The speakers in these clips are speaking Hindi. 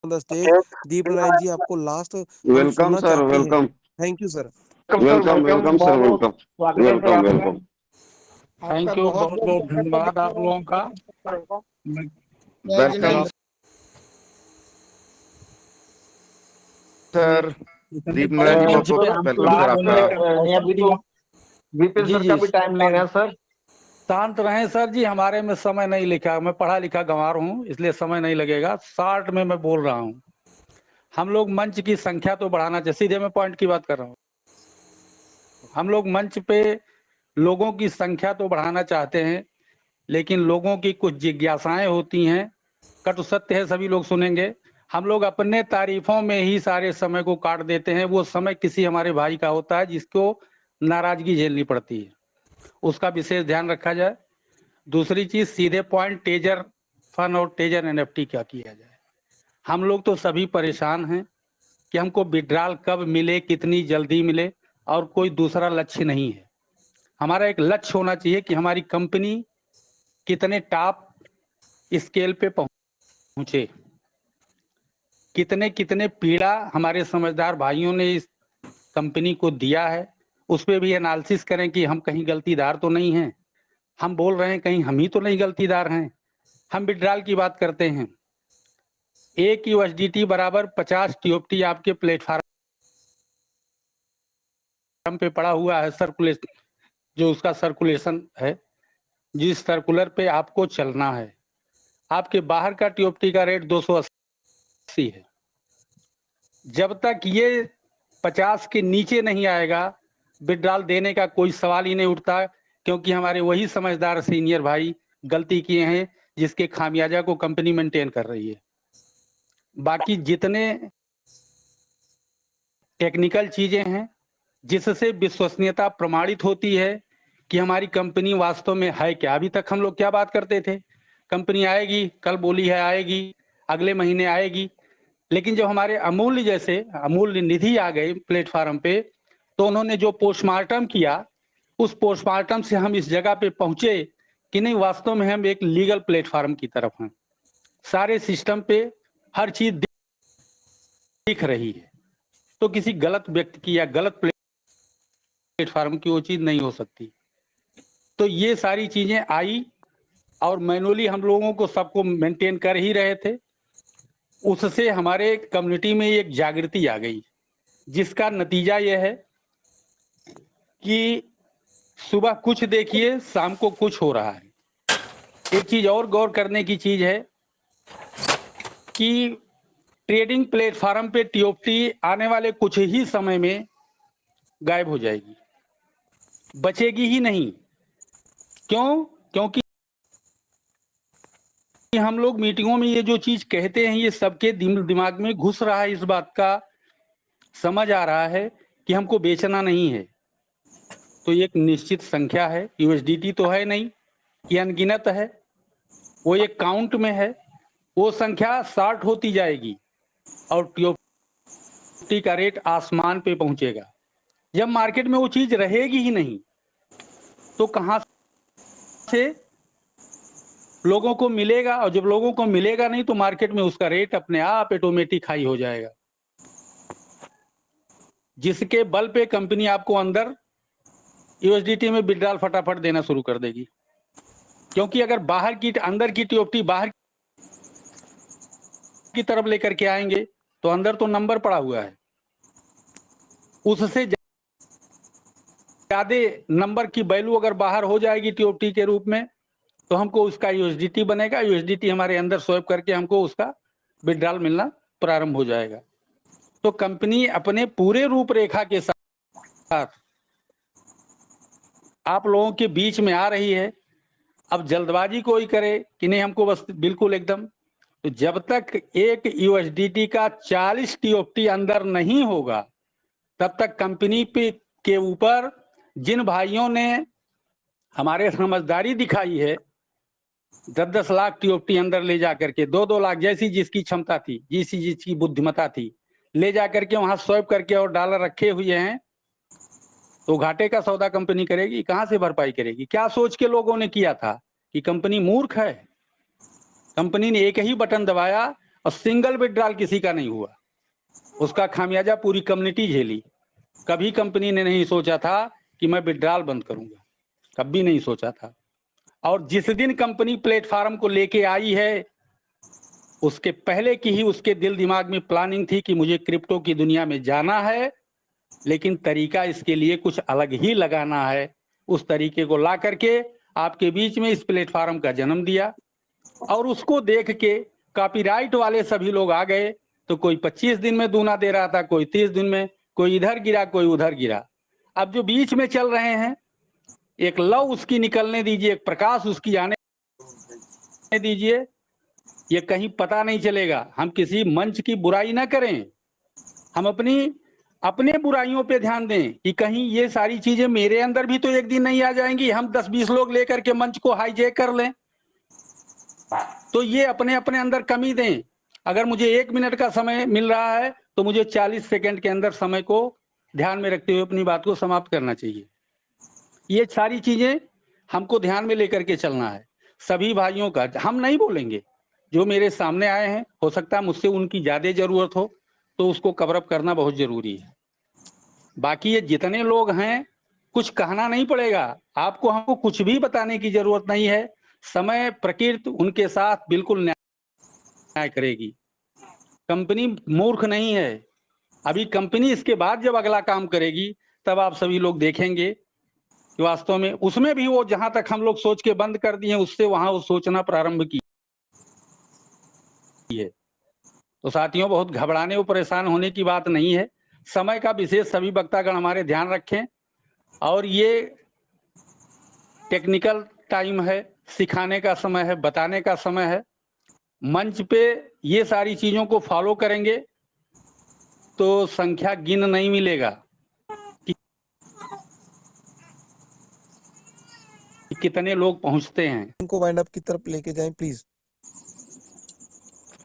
The stage. दीप नारायण जी, आपको लास्ट हम वेलकम सुनना सर, चाहते हैं। Welcome thank you sir. Welcome welcome sir, welcome welcome welcome. Thank you, बहुत बहुत धन्यवाद आप लोगों का। वेलकम सर दीप नारायण जी, बहुत बहुत वेलकम सर आपका। विपिन सर का भी टाइम लेना है सर। शांत रहें सर जी, हमारे में समय नहीं लिखा। मैं पढ़ा लिखा गंवार हूँ, इसलिए समय नहीं लगेगा। 60 में मैं बोल रहा हूँ। हम लोग मंच की संख्या तो बढ़ाना चाहिए। सीधे मैं पॉइंट की बात कर रहा हूँ। हम लोग मंच पे लोगों की संख्या तो बढ़ाना चाहते हैं, लेकिन लोगों की कुछ जिज्ञासाएं होती हैं। कटु सत्य है, सभी लोग सुनेंगे। हम लोग अपने तारीफों में ही सारे समय को काट देते हैं। वो समय किसी हमारे भाई का होता है जिसको नाराजगी झेलनी पड़ती है, उसका विशेष ध्यान रखा जाए। दूसरी चीज, सीधे पॉइंट, टेजर फन और टेजर एनएफटी क्या किया जाए। हम लोग तो सभी परेशान हैं कि हमको विड्रॉल कब मिले, कितनी जल्दी मिले, और कोई दूसरा लक्ष्य नहीं है। हमारा एक लक्ष्य होना चाहिए कि हमारी कंपनी कितने टॉप स्केल पे पहुंचे, कितने कितने पीड़ा हमारे समझदार भाइयों ने इस कंपनी को दिया है, उस पर भी एनालिसिस करें कि हम कहीं गलतीदार तो नहीं हैं। हम बोल रहे हैं कहीं हम ही तो नहीं गलतीदार हैं। हम विड्रॉल की बात करते हैं, 1 USDT बराबर 50 TOT आपके प्लेटफॉर्म पे पड़ा हुआ है। सर्कुलेशन, जो उसका सर्कुलेशन है, जिस सर्कुलर पे आपको चलना है, आपके बाहर का TOT का रेट 280 है। जब तक ये 50 के नीचे नहीं आएगा, विड्रॉल देने का कोई सवाल ही नहीं उठता, क्योंकि हमारे वही समझदार सीनियर भाई गलती किए हैं जिसके खामियाजा को कंपनी मेंटेन कर रही है। बाकी जितने टेक्निकल चीजें हैं जिससे विश्वसनीयता प्रमाणित होती है कि हमारी कंपनी वास्तव में है क्या। अभी तक हम लोग क्या बात करते थे, कंपनी आएगी, कल बोली है आएगी, अगले महीने आएगी। लेकिन जब हमारे अमूल्य जैसे अमूल्य निधि आ गई प्लेटफॉर्म पे, तो उन्होंने जो पोस्टमार्टम किया, उस पोस्टमार्टम से हम इस जगह पे पहुंचे कि नहीं, वास्तव में हम एक लीगल प्लेटफॉर्म की तरफ हैं। सारे सिस्टम पे हर चीज दिख रही है, तो किसी गलत व्यक्ति की या गलत प्लेटफॉर्म की वो चीज नहीं हो सकती। तो ये सारी चीजें आई, और मैनुअली हम लोगों को सबको मेंटेन कर ही रहे थे। उससे हमारे कम्युनिटी में एक जागृति आ गई, जिसका नतीजा यह है कि सुबह कुछ देखिए, शाम को कुछ हो रहा है। एक चीज और गौर करने की चीज है कि ट्रेडिंग प्लेटफॉर्म पे TOT आने वाले कुछ ही समय में गायब हो जाएगी, बचेगी ही नहीं। क्यों? क्योंकि हम लोग मीटिंगों में ये जो चीज कहते हैं, ये सबके दिमाग में घुस रहा है। इस बात का समझ आ रहा है कि हमको बेचना नहीं है। तो एक निश्चित संख्या है, USDT तो है नहीं कि अनगिनत है, वो एक काउंट में है। वो संख्या शॉर्ट होती जाएगी और TOT का रेट आसमान पे पहुंचेगा। जब मार्केट में वो चीज रहेगी ही नहीं, तो कहां से लोगों को मिलेगा? और जब लोगों को मिलेगा नहीं, तो मार्केट में उसका रेट अपने आप ऑटोमेटिक हाई हो जाएगा, जिसके बल पे कंपनी आपको अंदर USDT में विड्रॉल फटाफट देना शुरू कर देगी। क्योंकि अगर बाहर की अंदर की TOT बाहर की तरफ लेकर के आएंगे, तो अंदर तो नंबर पड़ा हुआ है, उससे ज्यादा नंबर की वैल्यू अगर बाहर हो जाएगी TOT के रूप में, तो हमको उसका USDT बनेगा। USDT हमारे अंदर स्वैप करके हमको उसका विड्रॉल मिलना प्रारंभ हो जाएगा। तो कंपनी अपने पूरे रूपरेखा के साथ आप लोगों के बीच में आ रही है। अब जल्दबाजी कोई करे कि नहीं हमको बस बिल्कुल एकदम, तो जब तक एक USDT का 40 TOT अंदर नहीं होगा, तब तक कंपनी पे के ऊपर जिन भाइयों ने हमारे समझदारी दिखाई है, 10-10 लाख TOT अंदर ले जाकर के, 2-2 लाख, जैसी जिसकी क्षमता थी, जिसकी बुद्धिमत्ता थी, ले जाकर के वहां स्वैप करके और डॉलर रखे हुए हैं, तो घाटे का सौदा कंपनी करेगी, कहां से भरपाई करेगी? क्या सोच के लोगों ने किया था कि कंपनी मूर्ख है? कंपनी ने एक ही बटन दबाया और सिंगल विड्रॉल किसी का नहीं हुआ। उसका खामियाजा पूरी कम्युनिटी झेली। कभी कंपनी ने नहीं सोचा था कि मैं विड्रॉल बंद करूंगा, कभी नहीं सोचा था। और जिस दिन कंपनी प्लेटफॉर्म को लेके आई है, उसके पहले की ही उसके दिल दिमाग में प्लानिंग थी कि मुझे क्रिप्टो की दुनिया में जाना है, लेकिन तरीका इसके लिए कुछ अलग ही लगाना है। उस तरीके को ला करके आपके बीच में इस प्लेटफॉर्म का जन्म दिया, और उसको देख के कॉपीराइट वाले सभी लोग आ गए। तो कोई 25 दिन में दूना दे रहा था, कोई 30 दिन में, कोई इधर गिरा कोई उधर गिरा। अब जो बीच में चल रहे हैं, एक लव उसकी निकलने दीजिए, एक प्रकाश उसकी आने दीजिए, ये कहीं पता नहीं चलेगा। हम किसी मंच की बुराई ना करें, हम अपने बुराइयों पे ध्यान दें कि कहीं ये सारी चीजें मेरे अंदर भी तो एक दिन नहीं आ जाएंगी। हम 10-20 लोग लेकर के मंच को हाईजैक कर लें, तो ये अपने अपने अंदर कमी दें। अगर मुझे 1 मिनट का समय मिल रहा है तो मुझे 40 सेकंड के अंदर समय को ध्यान में रखते हुए अपनी बात को समाप्त करना चाहिए। ये सारी चीजें हमको ध्यान में लेकर के चलना है। सभी भाइयों का हम नहीं बोलेंगे, जो मेरे सामने आए हैं, हो सकता है मुझसे उनकी ज्यादा जरूरत हो, तो उसको कवर अप करना बहुत जरूरी है। बाकी ये जितने लोग हैं, कुछ कहना नहीं पड़ेगा आपको, हमको कुछ भी बताने की जरूरत नहीं है। समय प्रकृति उनके साथ बिल्कुल न्याय करेगी। कंपनी मूर्ख नहीं है। अभी कंपनी इसके बाद जब अगला काम करेगी, तब आप सभी लोग देखेंगे कि वास्तव में उसमें भी वो जहां तक हम लोग सोच के बंद कर दिए, उससे वहां वो सोचना प्रारंभ की है। तो साथियों, बहुत घबराने और परेशान होने की बात नहीं है। समय का विशेष सभी वक्तागण हमारे ध्यान रखें, और ये टेक्निकल टाइम है, सिखाने का समय है, बताने का समय है। मंच पे ये सारी चीजों को फॉलो करेंगे तो संख्या गिन नहीं मिलेगा कि कितने लोग पहुंचते हैं। उनको वाइंड अप की तरफ लेके जाएं प्लीज।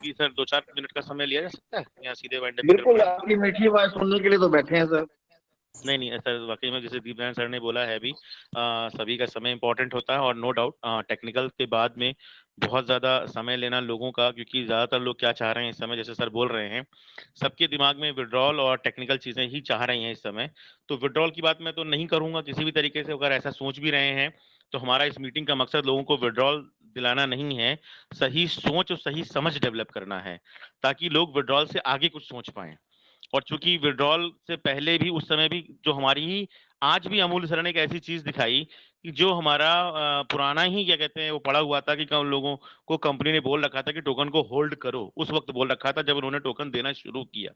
जी सर, 2-4 मिनट का समय लिया जा सकता है या सीधे वाइंड अप की तरफ बिल्कुल, बढ़ें? आपकी मीठी आवाज सुनने के लिए तो बैठे हैं सर। नहीं सर, वाकई में जैसे दीपनारायण सर ने बोला है अभी, सभी का समय इंपॉर्टेंट होता है, और नो डाउट टेक्निकल के बाद में बहुत ज्यादा समय लेना लोगों का, क्योंकि ज्यादातर लोग क्या चाह रहे हैं इस समय, जैसे सर बोल रहे हैं, सबके दिमाग में विड्रॉल और टेक्निकल चीजें ही चाह रही हैं इस समय। तो विड्रॉल की बात मैं तो नहीं करूंगा किसी भी तरीके से। अगर ऐसा सोच भी रहे हैं तो हमारा इस मीटिंग का मकसद लोगों को विड्रॉल दिलाना नहीं है, सही सोच और सही समझ डेवलप करना है, ताकि लोग विड्रॉल से आगे कुछ सोच पाए। और चूंकि विड्रॉल से पहले भी, उस समय भी, जो हमारी ही आज भी अमूल्य सर ने एक ऐसी चीज दिखाई कि जो हमारा पुराना ही क्या कहते हैं वो पड़ा हुआ था, कि कम लोगों को कंपनी ने बोल रखा था कि टोकन को होल्ड करो। उस वक्त बोल रखा था जब उन्होंने टोकन देना शुरू किया,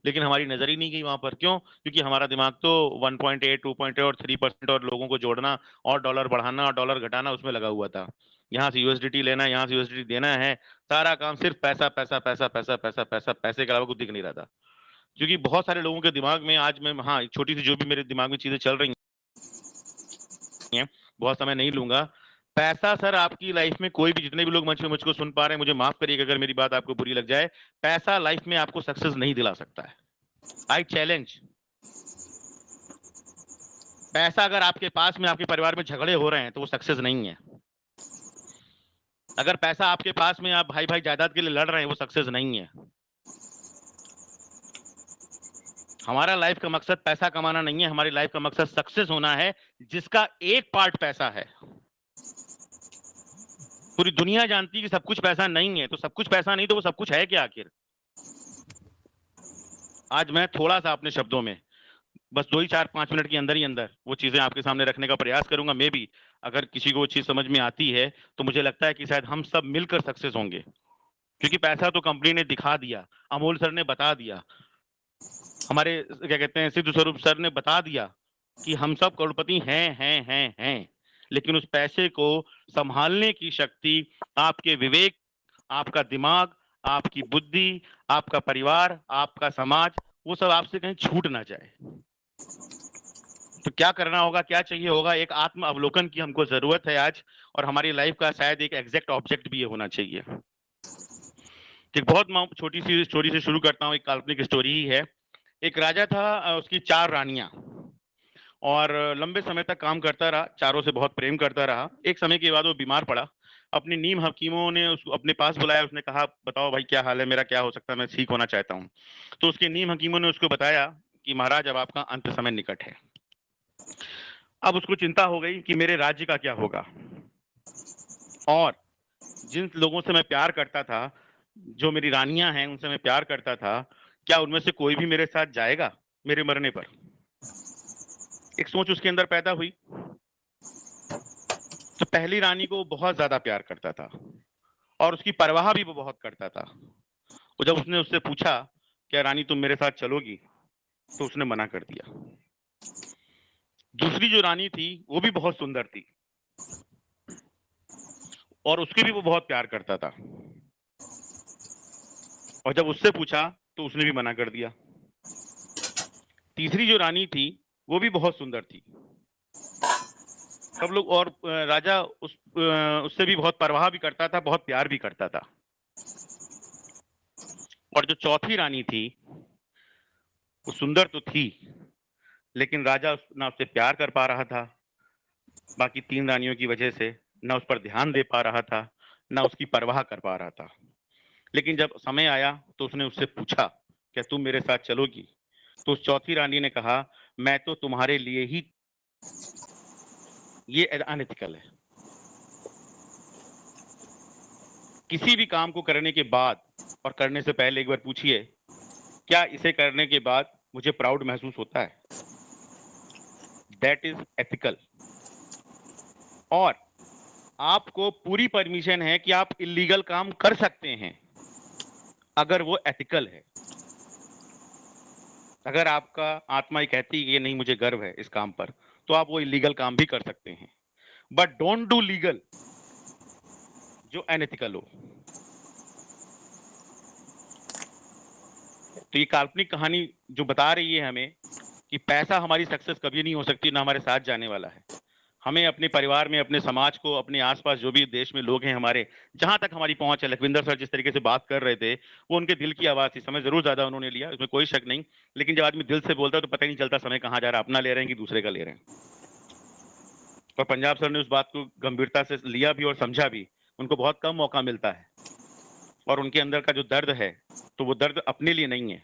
लेकिन हमारी नजर ही नहीं गई वहां पर। क्यों? क्योंकि हमारा दिमाग तो 1.8, 2.8 और 3% और लोगों को जोड़ना और डॉलर बढ़ाना और डॉलर घटाना, उसमें लगा हुआ था। यहाँ से यूएसडीटी लेना, यहाँ से यूएसडीटी देना है, सारा काम सिर्फ पैसा पैसा पैसा पैसा पैसा पैसा, पैसे के अलावा कुछ दिख नहीं रहा था। क्योंकि बहुत सारे लोगों के दिमाग में आज मैं, हाँ, छोटी सी जो भी मेरे दिमाग में चीजें चल रही हैं, बहुत समय नहीं लूंगा। पैसा सर आपकी लाइफ में, कोई भी, जितने भी लोग मंच में मुझको सुन पा रहे हैं, मुझे माफ करिएगा अगर मेरी बात आपको बुरी लग जाए, पैसा लाइफ में आपको सक्सेस नहीं दिला सकता है। I challenge. पैसा अगर आपके पास में, आपके परिवार में झगड़े हो रहे हैं, तो वो सक्सेस नहीं है। अगर पैसा आपके पास में, आप भाई भाई जायदाद के लिए लड़ रहे हैं, वो सक्सेस नहीं है। हमारा लाइफ का मकसद पैसा कमाना नहीं है, हमारी लाइफ का मकसद सक्सेस होना है, जिसका एक पार्ट पैसा है। पूरी दुनिया जानती है कि सब कुछ पैसा नहीं है, तो सब कुछ पैसा नहीं तो वो सब कुछ है क्या आखिर? आज मैं थोड़ा सा अपने शब्दों में, बस 2 ही 4-5 मिनट के अंदर ही अंदर वो चीजें आपके सामने रखने का प्रयास करूंगा। मे भी अगर किसी को वो चीज समझ में आती है तो मुझे लगता है कि शायद हम सब मिलकर सक्सेस होंगे, क्योंकि पैसा तो कंपनी ने दिखा दिया, अमोल सर ने बता दिया, हमारे क्या कहते हैं सिद्धू स्वरूप सर ने बता दिया कि हम सब करोड़पति हैं, लेकिन उस पैसे को संभालने की शक्ति आपके विवेक, आपका दिमाग, आपकी बुद्धि, आपका परिवार, आपका समाज, वो सब आपसे कहीं छूट ना जाए। तो क्या करना होगा, क्या चाहिए होगा? एक आत्म अवलोकन की हमको जरूरत है आज, और हमारी लाइफ का शायद एक एग्जैक्ट ऑब्जेक्ट भी ये होना चाहिए। एक बहुत छोटी सी स्टोरी से शुरू करता हूँ, एक काल्पनिक स्टोरी ही है। एक राजा था, उसकी 4 रानियां, और लंबे समय तक काम करता रहा, चारों से बहुत प्रेम करता रहा। एक समय के बाद वो बीमार पड़ा, अपनी नीम हकीमों ने उसको अपने पास बुलाया, उसने कहा बताओ भाई क्या हाल है, मेरा क्या हो सकता है, मैं ठीक होना चाहता हूँ। तो उसके नीम हकीमों ने उसको बताया कि महाराज अब आपका अंत समय निकट है। अब उसको चिंता हो गई कि मेरे राज्य का क्या होगा, और जिन लोगों से मैं प्यार करता था, जो मेरी रानियां हैं उनसे मैं प्यार करता था, क्या उनमें से कोई भी मेरे साथ जाएगा मेरे मरने पर? एक सोच उसके अंदर पैदा हुई। तो पहली रानी को बहुत ज्यादा प्यार करता था और उसकी परवाह भी वो बहुत करता था। और जब उसने उससे पूछा क्या रानी तुम मेरे साथ चलोगी, तो उसने मना कर दिया। दूसरी जो रानी थी वो भी बहुत सुंदर थी और उसके भी वो बहुत प्यार करता था, और जब उससे पूछा तो उसने भी मना कर दिया। तीसरी जो रानी थी वो भी बहुत सुंदर थी, सब लोग, और राजा उससे भी बहुत परवाह भी करता था, बहुत प्यार भी करता था। और जो चौथी रानी थी वो सुंदर तो थी, लेकिन राजा ना उससे प्यार कर पा रहा था, बाकी तीन रानियों की वजह से ना उस पर ध्यान दे पा रहा था, ना उसकी परवाह कर पा रहा था। लेकिन जब समय आया तो उसने उससे पूछा क्या तुम मेरे साथ चलोगी, तो उस चौथी रानी ने कहा मैं तो तुम्हारे लिए ही, ये अनएथिकल है। किसी भी काम को करने के बाद और करने से पहले एक बार पूछिए क्या इसे करने के बाद मुझे प्राउड महसूस होता है? That is ethical. और आपको पूरी परमिशन है कि आप इलीगल काम कर सकते हैं अगर वो एथिकल है। अगर आपका आत्मा ये कहती है कि नहीं मुझे गर्व है इस काम पर, तो आप वो इलीगल काम भी कर सकते हैं, बट डोंट डू लीगल जो अनएथिकल हो। तो ये काल्पनिक कहानी जो बता रही है हमें कि पैसा हमारी सक्सेस कभी नहीं हो सकती, ना हमारे साथ जाने वाला है। हमें अपने परिवार में, अपने समाज को, अपने आसपास जो भी देश में लोग हैं हमारे, जहां तक हमारी पहुंच है, लखविंदर सर जिस तरीके से बात कर रहे थे वो उनके दिल की आवाज थी। समय जरूर ज्यादा उन्होंने लिया, इसमें कोई शक नहीं, लेकिन जब आदमी दिल से बोलता है तो पता ही नहीं चलता समय कहाँ जा रहा है, अपना ले रहे हैं कि दूसरे का ले रहे हैं। और पंजाब सर ने उस बात को गंभीरता से लिया भी और समझा भी। उनको बहुत कम मौका मिलता है, और उनके अंदर का जो दर्द है तो वो दर्द अपने लिए नहीं है,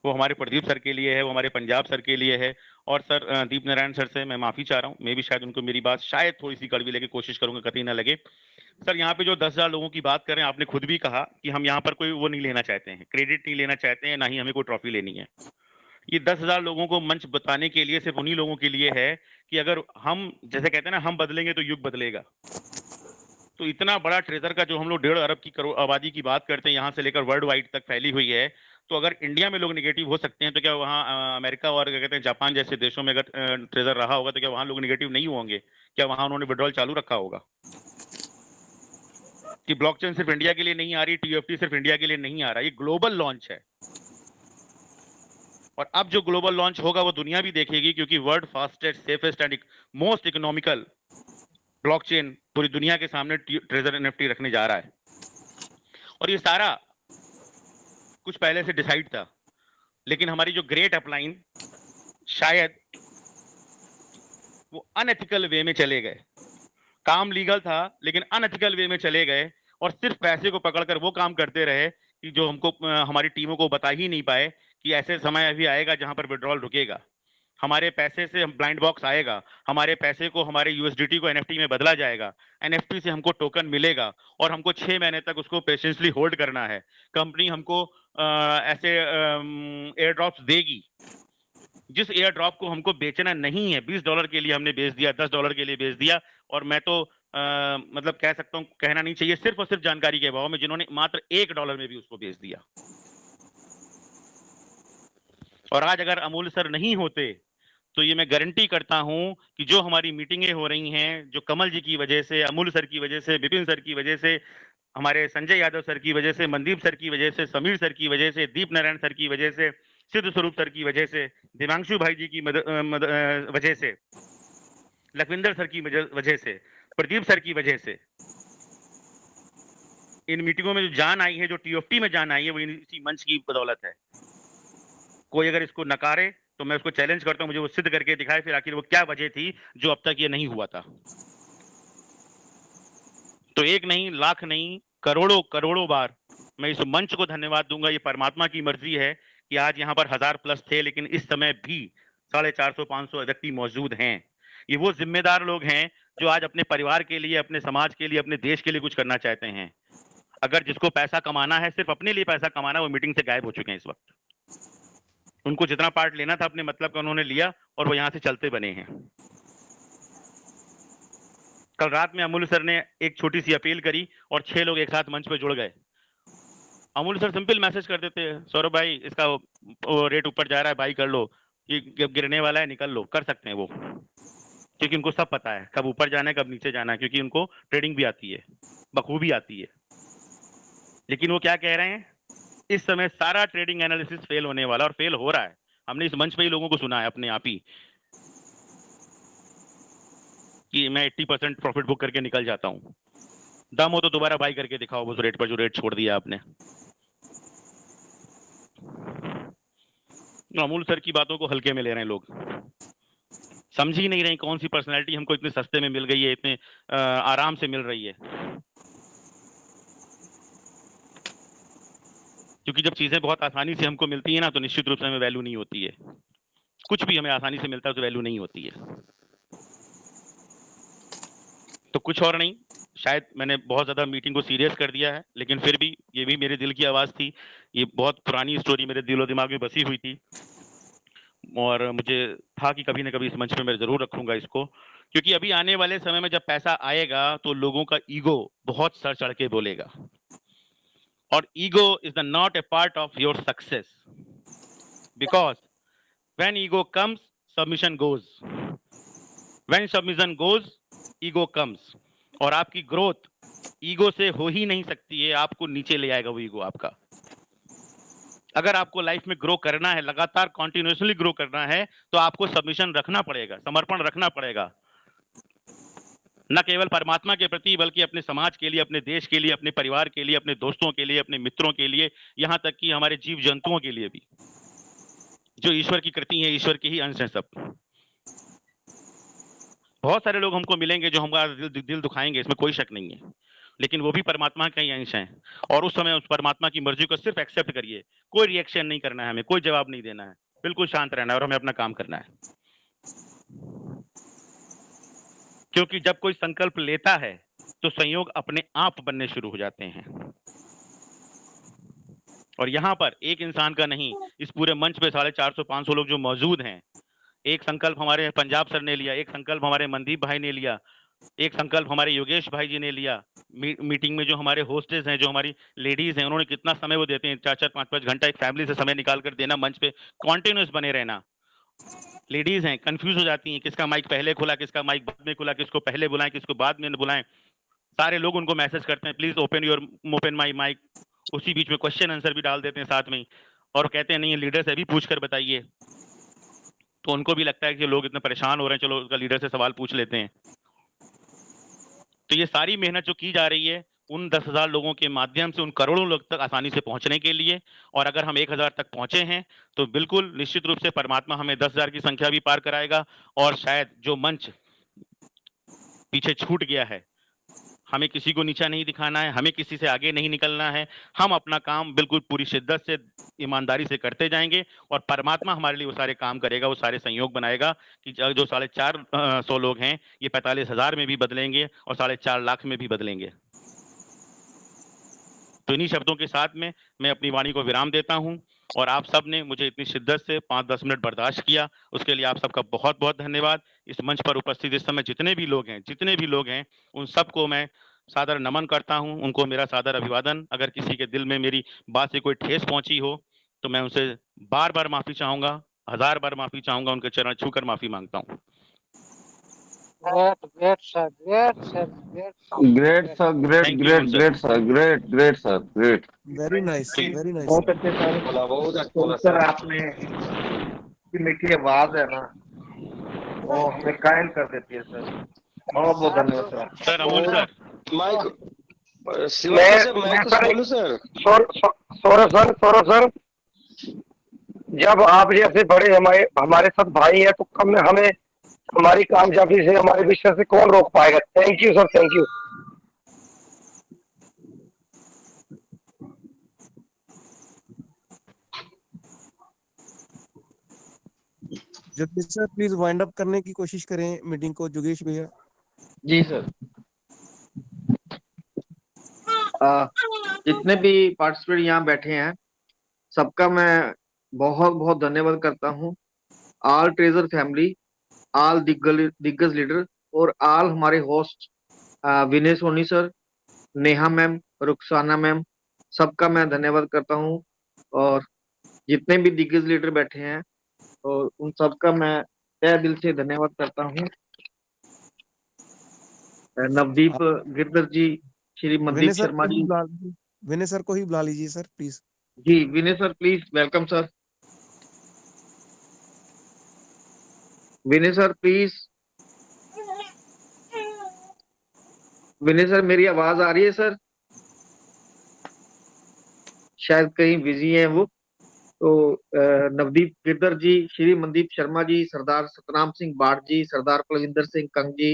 वो हमारे प्रदीप सर के लिए है, वो हमारे पंजाब सर के लिए है। और सर दीप नारायण सर से मैं माफी चाह रहा हूँ, मैं भी शायद उनको मेरी बात शायद थोड़ी सी कड़वी लगे, कोशिश करूंगा कतई ना लगे। सर यहाँ पे जो 10,000 लोगों की बात कर रहे हैं, आपने खुद भी कहा कि हम यहाँ पर कोई वो नहीं लेना चाहते हैं, क्रेडिट नहीं लेना चाहते हैं, ना ही हमें कोई ट्रॉफी लेनी है। ये 10,000 लोगों को मंच बताने के लिए सिर्फ उन्हीं लोगों के लिए है कि अगर हम, जैसे कहते हैं ना, हम बदलेंगे तो युग बदलेगा। तो इतना बड़ा ट्रेजर का जो हम लोग 1.5 अरब की करोड़ आबादी की बात करते हैं, यहाँ से लेकर वर्ल्ड वाइड तक फैली हुई है, तो अगर इंडिया में लोग निगेटिव हो सकते हैं तो क्या वहाँ अमेरिका और क्या कहते हैं जापान जैसे देशों में अगर ट्रेजर रहा होगा तो क्या वहाँ लोग निगेटिव नहीं होंगे? क्या वहाँ उन्होंने विड्रॉल चालू रखा होगा? कि ब्लॉकचेन सिर्फ इंडिया के लिए नहीं आ रही, टीएफटी सिर्फ इंडिया के लिए नहीं आ रहा, ये ग्लोबल लॉन्च है। और अब जो ग्लोबल लॉन्च होगा वो दुनिया भी देखेगी, क्योंकि world fastest, safest and most economical blockchain पूरी दुनिया के सामने ट्रेजर एनएफटी रखने जा रहा है। और ये सारा कुछ पहले से डिसाइड था, लेकिन हमारी जो ग्रेट अपलाइन शायद वो अनएथिकल वे में चले गए। काम लीगल था लेकिन अनएथिकल वे में चले गए, और सिर्फ पैसे को पकड़कर वो काम करते रहे कि जो हमको हमारी टीमों को बता ही नहीं पाए कि ऐसे समय अभी आएगा जहां पर विड्रॉल रुकेगा, हमारे पैसे से हम ब्लाइंड बॉक्स आएगा, हमारे पैसे को, हमारे यूएसडीटी को एनएफटी में बदला जाएगा, एनएफटी से हमको टोकन मिलेगा और हमको 6 महीने तक उसको पेशेंसली होल्ड करना है। कंपनी हमको ऐसे एयर ड्रॉप्स देगी, जिस एयर ड्रॉप को हमको बेचना नहीं है, $20 के लिए हमने बेच दिया, $10 के लिए बेच दिया। और मैं तो मतलब कह सकता हूँ, कहना नहीं चाहिए, सिर्फ और सिर्फ जानकारी के अभाव में जिन्होंने मात्र $1 में भी उसको बेच दिया। और आज अगर अमूल सर नहीं होते तो ये मैं गारंटी करता हूं कि जो हमारी मीटिंगें हो रही हैं, जो कमल जी की वजह से, अमूल सर की वजह से, विपिन सर की वजह से, हमारे संजय यादव सर की वजह से, मनदीप सर की वजह से, समीर सर की वजह से, दीप नारायण सर की वजह से, सिद्ध स्वरूप सर की वजह से, दिव्यांशु भाई जी की वजह से, लखविंदर सर की वजह से, प्रदीप सर की वजह से, इन मीटिंगों में जो जान आई है, जो टीएफटी में जान आई है, वो इसी मंच की बदौलत है। कोई अगर इसको नकारे तो मैं उसको चैलेंज करता हूं, मुझे वो सिद्ध करके दिखाए फिर आखिर वो क्या वजह थी जो अब तक ये नहीं हुआ था। तो एक नहीं, लाख नहीं, करोड़ों करोड़ों बार मैं इस मंच को धन्यवाद दूंगा। ये परमात्मा की मर्जी है कि आज यहाँ पर 1000+ थे, लेकिन इस समय भी 450-500 व्यक्ति मौजूद हैं। ये वो जिम्मेदार लोग हैं जो आज अपने परिवार के लिए, अपने समाज के लिए, अपने देश के लिए कुछ करना चाहते हैं। अगर जिसको पैसा कमाना है, सिर्फ अपने लिए पैसा कमाना, वो मीटिंग से गायब हो चुके हैं इस वक्त। उनको जितना पार्ट लेना था अपने मतलब का उन्होंने लिया और वो यहाँ से चलते बने हैं। कल रात में अमूल्य सर ने एक छोटी सी अपील करी और 6 लोग एक साथ मंच पे जुड़ गए। अमूल्य सर सिंपल मैसेज कर देते हैं, सौरभ भाई इसका वो रेट ऊपर जा रहा है, बाई कर लो, ये गिरने वाला है, निकल लो, कर सकते हैं वो, क्योंकि उनको सब पता है कब ऊपर जाना है कब नीचे जाना है, क्योंकि उनको ट्रेडिंग भी आती है, बखूबी आती है। लेकिन वो क्या कह रहे हैं, इस समय सारा ट्रेडिंग एनालिसिस फेल होने वाला, और फेल हो रहा है। हमने इस मंच पे ही लोगों को सुना है अपने आप ही कि मैं 80% प्रॉफिट बुक करके निकल जाता हूं। दम हो तो दोबारा बाई करके दिखाओ उस रेट पर जो रेट छोड़ दिया आपने। अमूल सर की बातों को हल्के में ले रहे हैं लोग, समझ ही नहीं रहे कौन सी पर्सनैलिटी हमको इतने सस्ते में मिल गई है, इतने आराम से मिल रही है। क्योंकि जब चीजें बहुत आसानी से हमको मिलती है ना, तो निश्चित रूप से हमें वैल्यू नहीं होती है। कुछ भी हमें आसानी से मिलता है तो वैल्यू नहीं होती है। तो कुछ और नहीं, शायद मैंने बहुत ज्यादा मीटिंग को सीरियस कर दिया है, लेकिन फिर भी ये भी मेरे दिल की आवाज थी। ये बहुत पुरानी स्टोरी मेरे दिलो दिमाग में बसी हुई थी और मुझे था कि कभी ना कभी इस मंच पे मैं जरूर रखूंगा इसको, क्योंकि अभी आने वाले समय में जब पैसा आएगा तो लोगों का ईगो बहुत सर चढ़ के बोलेगा, और ego is the not a part of your success, because when ego comes submission goes, when submission goes ego comes. और आपकी ग्रोथ ईगो से हो ही नहीं सकती है, आपको नीचे ले आएगा वो ईगो आपका। अगर आपको लाइफ में ग्रो करना है, लगातार कॉन्टिन्यूसली ग्रो करना है, तो आपको सबमिशन रखना पड़ेगा, समर्पण रखना पड़ेगा, न केवल परमात्मा के प्रति बल्कि अपने समाज के लिए, अपने देश के लिए, अपने परिवार के लिए, अपने दोस्तों के लिए, अपने मित्रों के लिए, यहाँ तक कि हमारे जीव जंतुओं के लिए भी, जो ईश्वर की कृति है, ईश्वर के ही अंश है सब। बहुत सारे लोग हमको मिलेंगे जो हमारा दिल दुखाएंगे, इसमें कोई शक नहीं है, लेकिन वो भी परमात्मा का ही अंश हैं। और उस समय उस परमात्मा की मर्जी को सिर्फ एक्सेप्ट करिए, कोई रिएक्शन नहीं करना है, हमें कोई जवाब नहीं देना है, बिल्कुल शांत रहना है और हमें अपना काम करना है। क्योंकि जब कोई संकल्प लेता है तो संयोग अपने आप बनने शुरू हो जाते हैं। और यहाँ पर एक इंसान का नहीं, इस पूरे मंच पे 450-500 लोग जो मौजूद हैं, एक संकल्प हमारे पंजाब सर ने लिया, एक संकल्प हमारे मनदीप भाई ने लिया, एक संकल्प हमारे योगेश भाई जी ने लिया। मीटिंग में जो हमारे होस्टेस हैं, जो हमारी लेडीज हैं, उन्होंने कितना समय वो देते हैं, 4-4, 5-5 घंटा एक फैमिली से समय निकाल कर देना, मंच पे कॉन्टिन्यूस बने रहना। लेडीज हैं, कंफ्यूज हो जाती हैं, किसका माइक पहले खुला, किसका माइक बाद में खुला, किसको पहले बुलाएं, किसको बाद में बुलाएं। सारे लोग उनको मैसेज करते हैं, प्लीज ओपन माई माइक। उसी बीच में क्वेश्चन आंसर भी डाल देते हैं साथ में, और कहते हैं नहीं लीडर से भी पूछ कर बताइए। तो उनको भी लगता है कि लोग इतने परेशान हो रहे हैं, चलो उसका लीडर से सवाल पूछ लेते हैं। तो ये सारी मेहनत जो की जा रही है उन 10,000 लोगों के माध्यम से उन करोड़ों लोग तक आसानी से पहुंचने के लिए, और अगर हम 1,000 तक पहुंचे हैं तो बिल्कुल निश्चित रूप से परमात्मा हमें 10,000 की संख्या भी पार कराएगा। और शायद जो मंच पीछे छूट गया है, हमें किसी को नीचा नहीं दिखाना है, हमें किसी से आगे नहीं निकलना है, हम अपना काम बिल्कुल पूरी शिद्दत से, ईमानदारी से करते जाएंगे, और परमात्मा हमारे लिए वो सारे काम करेगा, वो सारे संयोग बनाएगा कि जो 450 लोग हैं ये 45,000 में भी बदलेंगे और 4.5 लाख में भी बदलेंगे। तो इन्हीं शब्दों के साथ में मैं अपनी वाणी को विराम देता हूं, और आप सब ने मुझे इतनी शिद्दत से 5-10 मिनट बर्दाश्त किया, उसके लिए आप सबका बहुत बहुत धन्यवाद। इस मंच पर उपस्थित इस समय जितने भी लोग हैं उन सबको मैं सादर नमन करता हूं, उनको मेरा सादर अभिवादन। अगर किसी के दिल में मेरी बात से कोई ठेस पहुंची हो तो मैं उनसे बार बार माफी चाहूंगा, 1000 बार माफी चाहूंगा, उनके चरण छूकर माफी मांगता हूं। Great, sir. Great, sir. Great, sir. Great, sir. Great. Very nice, very nice. बहुत अच्छे सर बोला, बहुत अच्छा सर। आपने की मीठी आवाज है ना, वो हमें कायल कर देती है सर। बहुत बहुत धन्यवाद sir. Sir Amul sir, Saurabh sir, जब आप जैसे बड़े हमारे साथ भाई हैं तो हमें हमारी कामयाबी से, हमारे विश्वास से कौन रोक पाएगा। Thank you sir, thank you. Jagdish sir please wind up करने की कोशिश करें मीटिंग को, जोगेश भैया। जी सर। जितने भी पार्टिसिपेंट यहाँ बैठे हैं सबका मैं बहुत बहुत धन्यवाद करता हूँ। ऑल ट्रेजर फैमिली, ऑल दिग्गज लीडर और ऑल हमारे host Vinay Soni sir, Neha ma'am, Rukhsana ma'am, सबका मैं धन्यवाद करता हूँ। और जितने भी दिग्गज लीडर बैठे हैं और उन सबका मैं तहे दिल से धन्यवाद करता हूँ। नवदीप गिरधर जी, श्री मनदीप शर्मा जी। विनय सर को ही बुला लीजिए सर प्लीज। जी Vinay sir please, welcome sir. Vinay sir please. Vinay sir मेरी आवाज आ रही है सर? शायद कहीं बिजी हैं वो। तो नवदीप गिरधर जी, श्री मनदीप शर्मा जी, सरदार सतनाम सिंह बाढ़ जी, सरदार कुलविंदर सिंह कंग जी,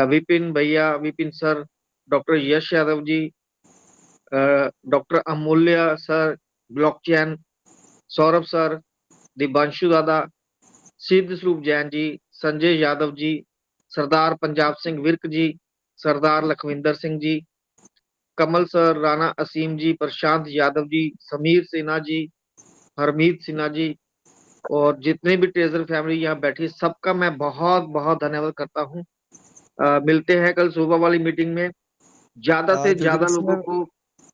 विपिन भैया, विपिन सर, डॉक्टर यश यादव जी, डॉक्टर अमूल्य सर, ब्लॉकचेन, सौरभ सर, दिबांशु दादा, सिद्ध स्वरूप जैन जी, संजय यादव जी, सरदार पंजाब सिंह विर्क जी, सरदार लखविंदर सिंह जी, कमल सर, राणा असीम जी, प्रशांत यादव जी, समीर सिन्हा जी, हरमीत सिन्हा जी और जितने भी ट्रेजर फैमिली यहाँ बैठी सबका मैं बहुत बहुत धन्यवाद करता हूँ। मिलते हैं कल सुबह वाली मीटिंग में। ज्यादा से ज्यादा लोगों को।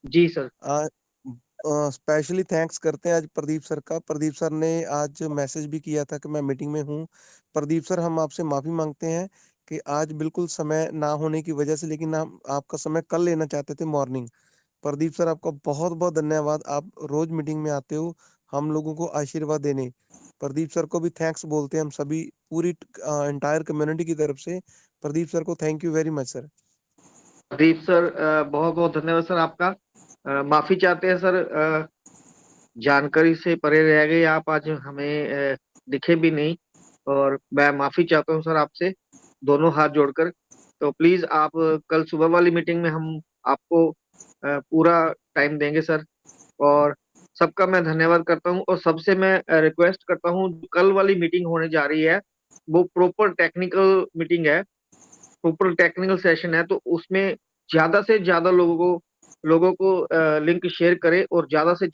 जी सर। स्पेशली थैंक्स करते हैं आज प्रदीप सर का। प्रदीप सर ने आज मैसेज भी किया था कि मैं मीटिंग में हूँ। प्रदीप सर हम आपसे माफी मांगते हैं कि आज बिल्कुल समय ना होने की वजह से, लेकिन हम आपका समय कल लेना चाहते थे मॉर्निंग। प्रदीप सर आपका बहुत बहुत धन्यवाद, आप रोज मीटिंग में आते हो हम लोगों को आशीर्वाद देने। प्रदीप सर को भी थैंक्स बोलते हैं हम सभी पूरी एंटायर कम्युनिटी की तरफ से। प्रदीप सर को thank you very much sir. Pradeep sir बहुत बहुत धन्यवाद सर आपका। माफी चाहते हैं सर, जानकारी से परे रह गए आप, आज हमें दिखे भी नहीं और मैं माफी चाहता हूँ सर आपसे दोनों हाथ जोड़कर। तो प्लीज आप कल सुबह वाली मीटिंग में हम आपको पूरा टाइम देंगे सर। और सबका मैं धन्यवाद करता हूँ और सबसे मैं रिक्वेस्ट करता हूँ कल वाली मीटिंग होने जा रही है वो प्रॉपर टेक्निकल मीटिंग है, प्रॉपर टेक्निकल सेशन है। तो उसमें ज्यादा से ज्यादा लोगों को लिंक शेयर करें और ज्यादा से